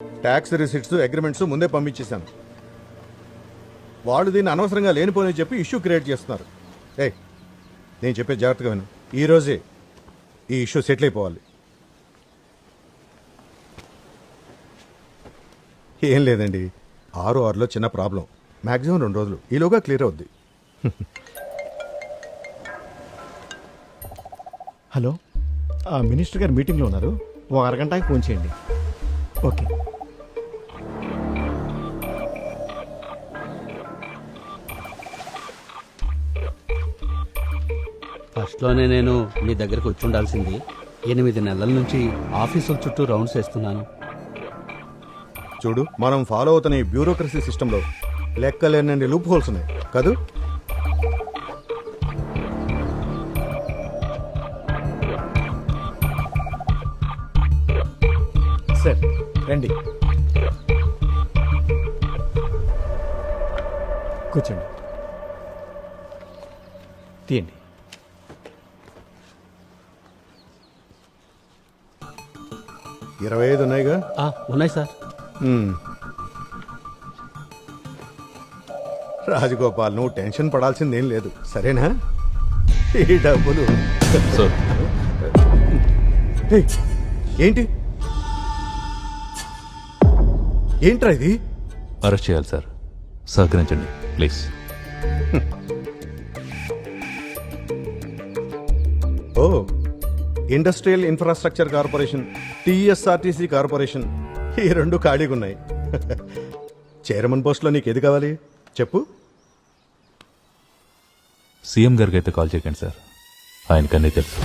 Tax receipts agreements ముందే పంపించేశాను. వాళ్ళు దీన్ని అనవసరంగా లేనిపోని చెప్పి ఇష్యూ క్రియేట్ చేస్తున్నారు. ఏయ్, నేను చెప్పే జాగ్రత్తగా విను. ఈరోజే ఈ ఇష్యూ సెటిల్ అయిపోవాలి. ఏం లేదండి, 6 చిన్న ప్రాబ్లం, మ్యాక్సిమం 2 రోజులు, ఈలోగా క్లియర్ అవుద్ది. హలో, మినిస్టర్ గారు మీటింగ్లో ఉన్నారు, ఓ అరగంటకి ఫోన్ చేయండి. ఓకే. ఫస్ట్లోనే నేను మీ దగ్గరకు వచ్చి ఉండాల్సింది. 8 నెలల నుంచి ఆఫీసుల చుట్టూ రౌండ్స్ వేస్తున్నాను. చూడు, మనం ఫాలో అవుతున్న ఈ బ్యూరోక్రసీ సిస్టంలో లెక్కలేనన్ని లూప్ హోల్స్ ఉన్నాయి కదూ. సార్ రండి, కూర్చోండి, తీయండి. ఆ, 25 ఉన్నాయిగా. ఉన్నాయి సార్. రాజగోపాల్, నువ్వు టెన్షన్ పడాల్సిందేం లేదు, సరేనా? ఈ డబ్బులు ఏయ్, ఏంటి ఏంట్రా ఇది? అరెస్ట్ చేయాలి సార్, సహకరించండి please. Oh, industrial infrastructure corporation, TSRTC corporation, ఈ 2 ఖాళీగా ఉన్నాయి. చైర్మన్ పోస్ట్లో నీకు ఏది కావాలి చెప్పు. సీఎం గారికి అయితే కాల్ చేయకండి సార్, ఆయనకన్నీ తెలుసు.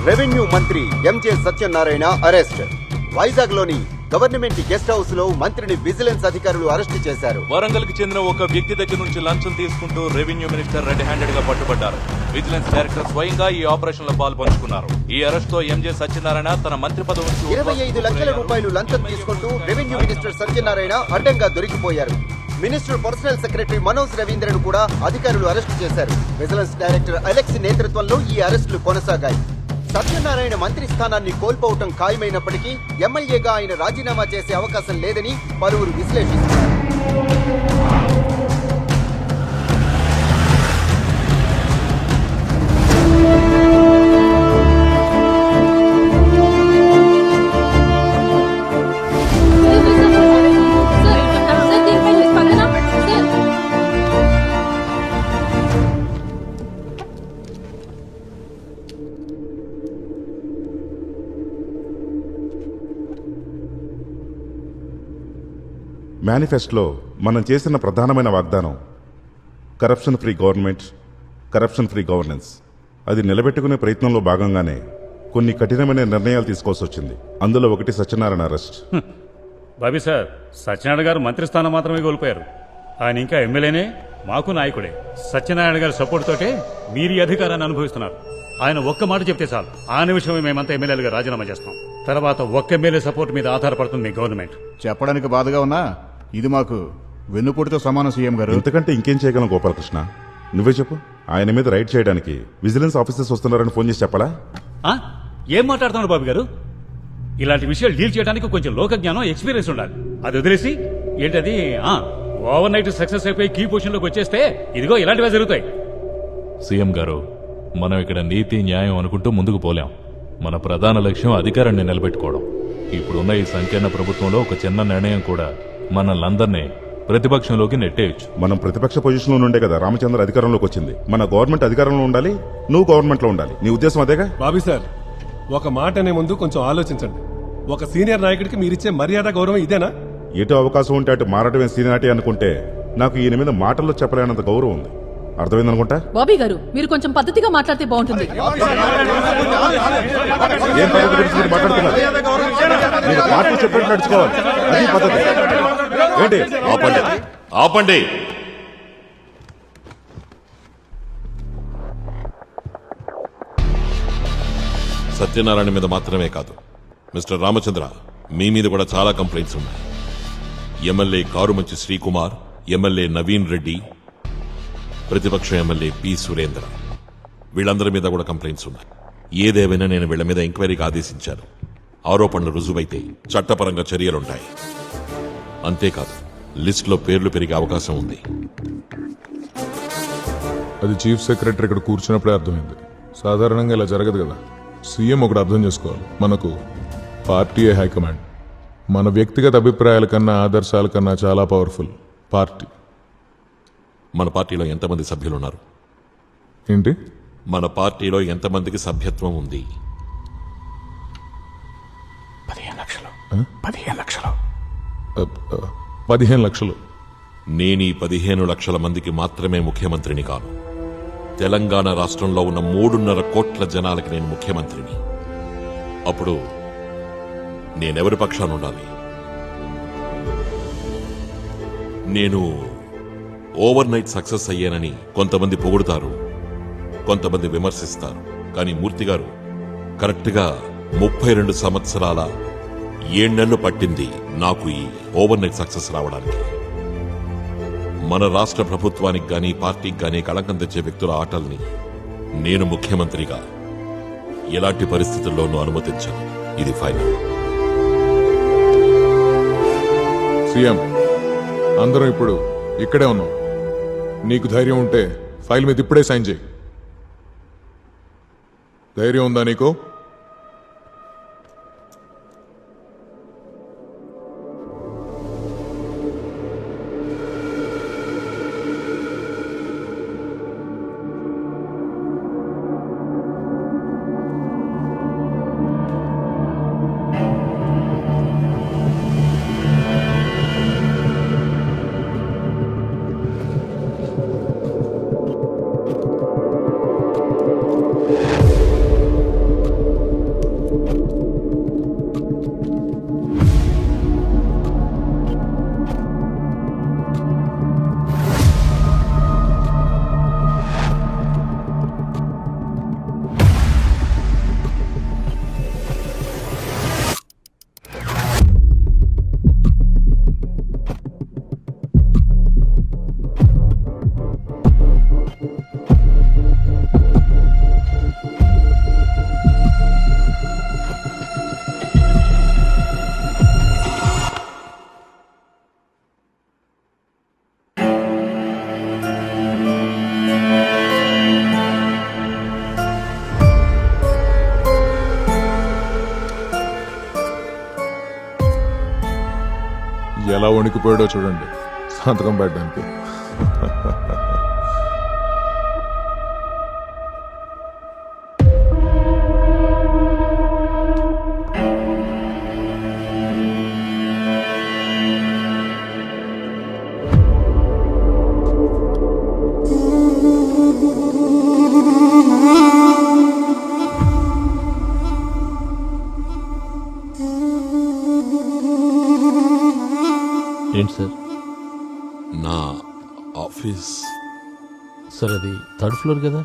రెవెన్యూ మంత్రి ఎంజే సత్యనారాయణ అరెస్ట్. వైజాగ్ లోని గవర్నమెంట్ గెస్ట్ హౌస్ లో మంత్రిని విజిలెన్స్ అధికారులు అరెస్ట్ చేశారు. వరంగల్ కి చెందిన ఒక వ్యక్తి దగ్గర నుంచి లంచం తీసుకుంటూ రెవెన్యూ మినిస్టర్ రెడ్ హ్యాండెడ్ గా పట్టుబడ్డారు. విజిలెన్స్ డైరెక్టర్ స్వయంగా ఈ ఆపరేషన్ లో పాల్పంచుకున్నారు. ఈ అరెస్ట్ తో ఎంజే సత్యనారాయణ తన మంత్రి పదవి నుంచి 25 లక్షల రూపాయలు లంచం తీసుకుంటూ రెవెన్యూ మినిస్టర్ సత్యనారాయణ అడ్డంగా దొరికిపోయారు. మినిస్టర్ పర్సనల్ సెక్రటరీ మనోజ్ రవీంద్రను కూడా అధికారులు అరెస్టు చేశారు. విజిలెన్స్ డైరెక్టర్ అలెక్స్ నేతృత్వంలో ఈ అరెస్టులు కొనసాగాయి. సత్యనారాయణ మంత్రి స్థానాన్ని కోల్పోవటం ఖాయమైనప్పటికీ ఎమ్మెల్యేగా ఆయన రాజీనామా చేసే అవకాశం లేదని పలువురు విశ్లేషిస్తున్నారు. మేనిఫెస్టోలో మనం చేసిన ప్రధానమైన వాగ్దానం corruption free government, corruption free governance. అది నిలబెట్టుకునే ప్రయత్నంలో భాగంగానే కొన్ని కఠినమైన నిర్ణయాలు తీసుకోవాల్సి వచ్చింది. అందులో ఒకటి సత్యనారాయణ అరెస్ట్. బాబీ సార్, సత్యనారాయణ గారు మంత్రి స్థానం మాత్రమే కోల్పోయారు. ఆయన ఇంకా ఎమ్మెల్యేనే, మాకు నాయకుడే. సత్యనారాయణ గారి సపోర్ట్ తోటే మీరు ఈ అధికారాన్ని అనుభవిస్తున్నారు. ఆయన ఒక్క మాట చెప్తే చాలు, ఆ నిమిషమే మేమంతా ఎమ్మెల్యేలుగా రాజీనామా చేస్తాం. తర్వాత ఒక్క ఎమ్మెల్యే సపోర్ట్ మీద ఆధారపడుతుంది మీ గవర్నమెంట్. చెప్పడానికి బాధగా ఉన్నా ఇది మాకు వెన్నుపోటుతో సమానం సీఎం గారు. ఇంతకంటే ఇంకేం చేయగలం గోపాలకృష్ణ? నువ్వే చెప్పు. ఆయన మీద రైడ్ చేయడానికి విజిలెన్స్ ఆఫీసర్స్ వస్తున్నారని ఫోన్ చేసి చెప్పాలా? ఏం మాట్లాడుతున్నారు బాబు గారు? ఇలాంటి విషయాలు డీల్ చేయడానికి కొంచెం లోక జ్ఞానం, ఎక్స్పీరియన్స్ ఉండాలి. అది వదిలేసి ఏంటది ఓవర్ నైట్ సక్సెస్ అయిపోయి కీ పొజిషన్ లోకి వచ్చేస్తే ఇదిగో ఇలాంటివే జరుగుతాయి. సీఎం గారు, మనం ఇక్కడ నీతి న్యాయం అనుకుంటూ ముందుకు పోలేం. మన ప్రధాన లక్ష్యం అధికారాన్ని నిలబెట్టుకోవడం. ఇప్పుడున్న ఈ సంకీర్ణ ప్రభుత్వంలో ఒక చిన్న నిర్ణయం కూడా మనల్ని ప్రతిపక్షంలోకి నెట్టేయచ్చు. మనం ప్రతిపక్ష పొజిషన్ లో నుండే కదా రామచంద్ర అధికారంలోకి వచ్చింది. మన గవర్నమెంట్ అధికారంలో ఉండాలి, నువ్వు గవర్నమెంట్ లో ఉండాలి. నీ ఉద్దేశం అదేగా? బాబీ సార్, ఒక మాట అనే ముందు కొంచెం ఆలోచించండి. ఒక సీనియర్ నాయకుడికి మీరిచ్చే మర్యాద, గౌరవం ఇదేనా? ఎటు అవకాశం ఉంటే అటు మారటమే సీనియారిటీ అనుకుంటే నాకు ఈయన మీద మాటల్లో చెప్పలేనంత గౌరవం ఉంది. అర్థమైందనుకుంటా? బాబీ గారు, మీరు కొంచెం పద్ధతిగా మాట్లాడితే బాగుంటుంది. ఏం పద్ధతి గురించి మీరు మాట్లాడుతున్నారు? మీరు మాటలు చెప్పినట్టు నడుచుకోవాలి, అది పద్ధతి. ఏంటి? ఆపండి, ఆపండి. సత్యనారాయణ మీద మాత్రమే కాదు మిస్టర్ రామచంద్ర, మీ మీద కూడా చాలా కంప్లైంట్స్ ఉన్నాయి. ఎమ్మెల్యే కారుమంచి శ్రీకుమార్, ఎమ్మెల్యే నవీన్ రెడ్డి, ప్రతిపక్ష ఎమ్మెల్యే పి సురేంద్ర, వీళ్ళందరి మీద కూడా కంప్లైంట్స్ ఉన్నాయి. ఏదేమైనా నేను వీళ్ళ మీద ఎంక్వైరీకి ఆదేశించాను. ఆరోపణలు రుజువైతే చట్టపరంగా చర్యలుంటాయి. అంతేకాదు లిస్టులో పేర్లు పెరిగే అవకాశం ఉంది. అది చీఫ్ సెక్రటరీ ఇక్కడ కూర్చున్నప్పుడే అర్థమైంది. సాధారణంగా ఇలా జరగదు కదా. సీఎం ఒకటి అర్థం చేసుకోవాలి, మనకు పార్టీయే హైకమాండ్. మన వ్యక్తిగత అభిప్రాయాల కన్నా ఆదర్శాల కన్నా చాలా పవర్ఫుల్ పార్టీ. మన పార్టీలో ఎంతమంది సభ్యులున్నారు? ఏంటి? మన పార్టీలో ఎంతమందికి సభ్యత్వం ఉంది? 15 లక్షలు. 15 లక్షలు. నేను ఈ 15 లక్షల మందికి మాత్రమే ముఖ్యమంత్రిని కాను. తెలంగాణ రాష్ట్రంలో ఉన్న 3.5 కోట్ల జనాలకి నేను ముఖ్యమంత్రిని. అప్పుడు నేనెవరి పక్షాన ఉండాలి? నేను ఓవర్ నైట్ సక్సెస్ అయ్యానని కొంతమంది పొగుడుతారు, కొంతమంది విమర్శిస్తారు. కానీ మూర్తి గారు కరెక్ట్గా 32 సంవత్సరాల 7 నెలలు పట్టింది నాకు ఈ ఓవర్ నైట్ సక్సెస్ రావడానికి. మన రాష్ట్ర ప్రభుత్వానికి గానీ పార్టీకి గానీ కళంకం తెచ్చే వ్యక్తుల ఆటల్ని నేను ముఖ్యమంత్రిగా ఎలాంటి పరిస్థితుల్లోనూ అనుమతించను. ఇది ఫైనల్. సీఎం, అందరం ఇప్పుడు ఇక్కడే ఉన్నాం. నీకు ధైర్యం ఉంటే ఫైల్ మీద ఇప్పుడే సైన్ చేయి. ధైర్యం ఉందా నీకు? ఎలా వణికిపోయాడో చూడండి సంతకం పెట్టడానికి. ఏంటి సార్? నా ఆఫీస్ సార్ అది 3rd ఫ్లోర్ కదా.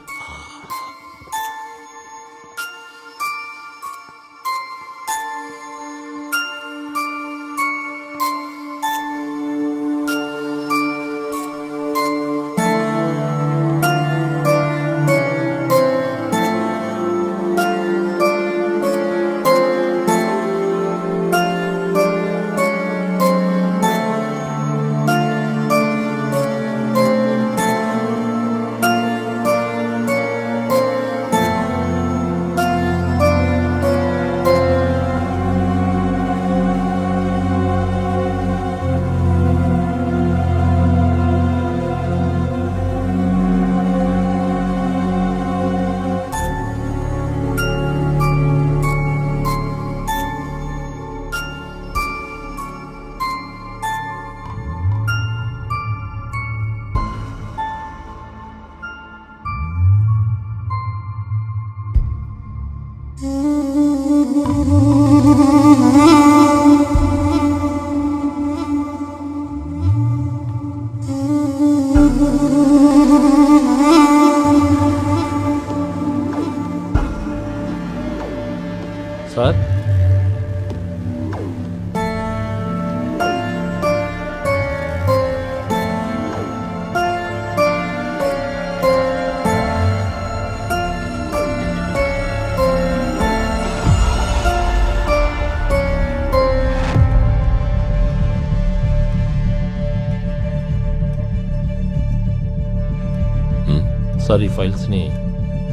ఒకసారి ఈ ఫైల్స్ని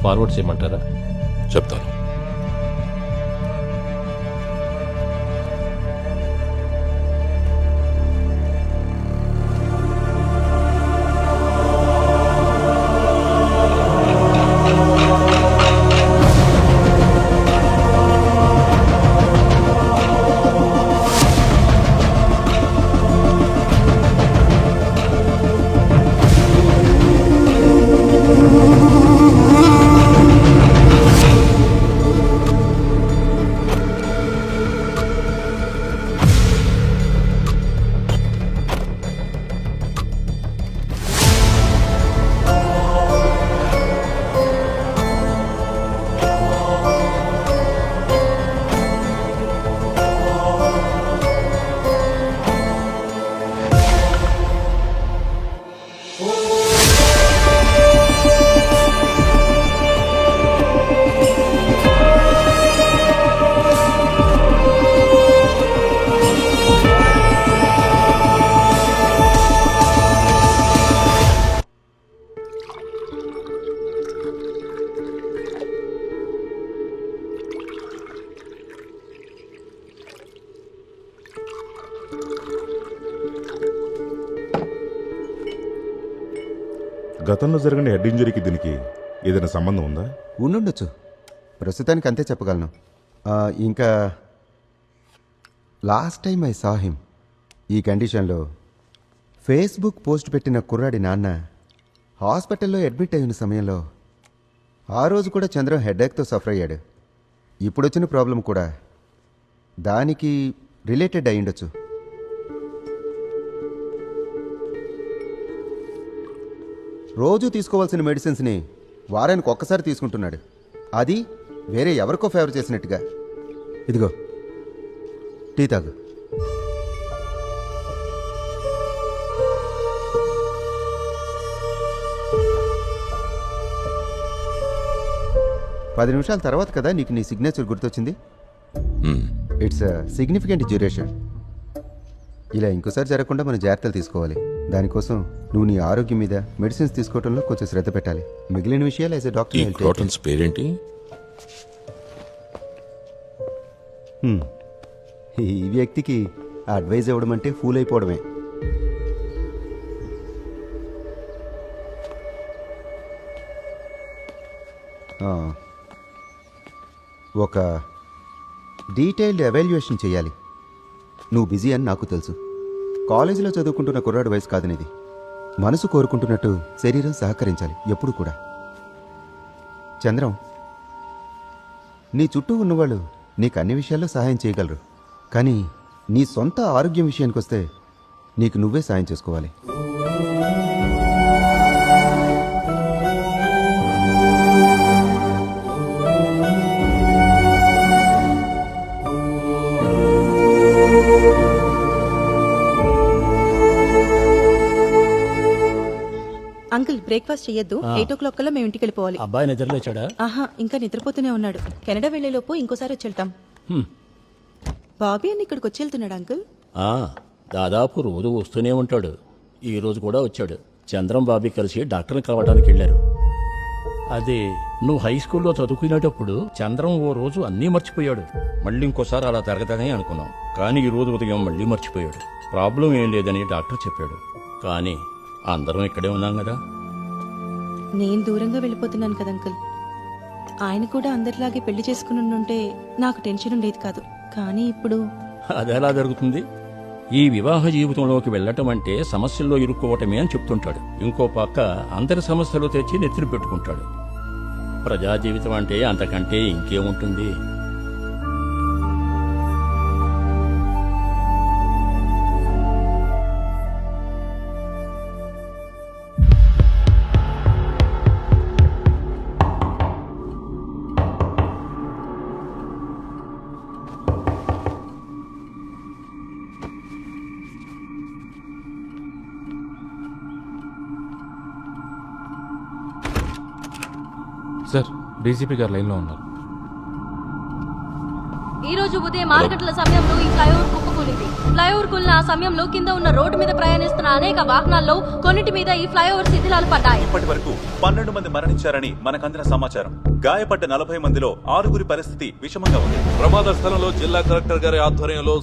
ఫార్వర్డ్ చేయమంటారా? చెప్తాను. గతంలో జరిగిన హెడ్ ఇంజరీకి దీనికి ఏదైనా సంబంధం ఉందా? ఉండుండొచ్చు. ప్రస్తుతానికి అంతే చెప్పగలను. ఇంకా last time I saw him ఈ కండిషన్లో ఫేస్బుక్ పోస్ట్ పెట్టిన కుర్రాడి నాన్న హాస్పిటల్లో అడ్మిట్ అయిన సమయంలో ఆ రోజు కూడా చంద్రం హెడేక్తో సఫర్ అయ్యాడు. ఇప్పుడు వచ్చిన ప్రాబ్లం కూడా దానికి రిలేటెడ్ అయి ఉండొచ్చు. రోజు తీసుకోవాల్సిన మెడిసిన్స్ని వారానికి ఒక్కసారి తీసుకుంటున్నాడు. అది వేరే ఎవరికో ఫేవర్ చేసినట్టుగా. ఇదిగో టీ తాగు. పది నిమిషాల తర్వాత కదా నీకు నీ సిగ్నేచర్ గుర్తొచ్చింది. It's significant duration. ఇలా ఇంకోసారి జరగకుండా మనం జాగ్రత్తలు తీసుకోవాలి. దానికోసం నువ్వు నీ ఆరోగ్యం మీద మెడిసిన్స్ తీసుకోవడంలో కొంచెం శ్రద్ధ పెట్టాలి. మిగిలిన విషయాలు యాజ్ ఎ డాక్టర్ పేరేంటి? ఈ వ్యక్తికి అడ్వైజ్ ఇవ్వడం అంటే ఫూల్ అయిపోవడమే. ఒక డీటెయిల్డ్ ఎవాల్యుయేషన్ చేయాలి. నువ్వు బిజీ అని నాకు తెలుసు. కాలేజీలో చదువుకుంటున్న కుర్రాడు వయసు కాదనేది. మనసు కోరుకుంటున్నట్టు శరీరం సహకరించాలి ఎప్పుడు కూడా. చంద్రం, నీ చుట్టూ ఉన్నవాళ్ళు నీకు అన్ని విషయాల్లో సహాయం చేయగలరు. కానీ నీ సొంత ఆరోగ్యం విషయానికి వస్తే నీకు నువ్వే సాయం చేసుకోవాలి. అంకుల్, బ్రేక్ఫాస్ట్ చెయ్యొద్దు. 8 o'clock కల్లా మేము ఇంటికి వెళ్ళిపోవాలి. అబ్బాయి నిద్రలేచాడా? ఆహా, ఇంకా నిద్రపోతూనే ఉన్నాడు. కెనడా వెళ్లేలోపు ఇంకోసారి వచ్చి వెళ్తాం. బాబీ అని ఇక్కడికి వచ్చి వెళ్తున్నాడు అంకుల్. దాదాపు రోజు వస్తూనే ఉంటాడు. ఈ రోజు కూడా వచ్చాడు. చంద్రం బాబీ కలిసి డాక్టర్ని కలవడానికి వెళ్ళారు. అది నువ్వు హై స్కూల్లో చదువుకునేటప్పుడు చంద్రం ఓ రోజు అన్నీ మర్చిపోయాడు. మళ్ళీ ఇంకోసారి అలా జరగదని అనుకున్నాం. కానీ ఈ రోజు ఉదయం మళ్ళీ మర్చిపోయాడు. ప్రాబ్లం ఏం లేదని డాక్టర్ చెప్పాడు. కానీ అందరం ఇక్కడే ఉన్నాం కదా. నేను దూరంగా వెళ్ళిపోతున్నాను కదా అంకుల్. ఆయన కూడా అందరిలాగే పెళ్లి చేసుకుని ఉంటే నాకు టెన్షన్ ఉండేది కాదు. కానీ ఇప్పుడు అదెలా జరుగుతుంది? ఈ వివాహ జీవితంలోకి వెళ్ళటం అంటే సమస్యల్లో ఇరుక్కోవటమే అని చెప్తుంటాడు. ఇంకో పక్క అందరి సమస్యలు తెచ్చి నెత్తిన పెట్టుకుంటాడు. ప్రజా జీవితం అంటే అంతకంటే ఇంకేముంటుంది? సార్, డీసీపీ గారు లైన్లో ఉన్నారు. ఈ రోజు ఉదయం 6 గంటల సమయంలో ఈ ఫ్లైఓవర్ కుప్పకూలింది. కూలింది. ఫ్లైఓవర్ కూలిన ఆ సమయంలో కింద ఉన్న రోడ్డు మీద ప్రయాణిస్తున్న అనేక వాహనాల్లో కొన్నిటి మీద ఈ ఫ్లైఓవర్ శిథిలాలు పడ్డాయి. ఇప్పటి వరకు 12 మంది మరణించారని మనకందిన సమాచారం. గాయపడ్డ 40 మందిలో 6 పరిస్థితి విషమంగా ఉంది. ప్రమాద స్థలంలో జిల్లా కలెక్టర్ గారి ఆధ్వర్యంలో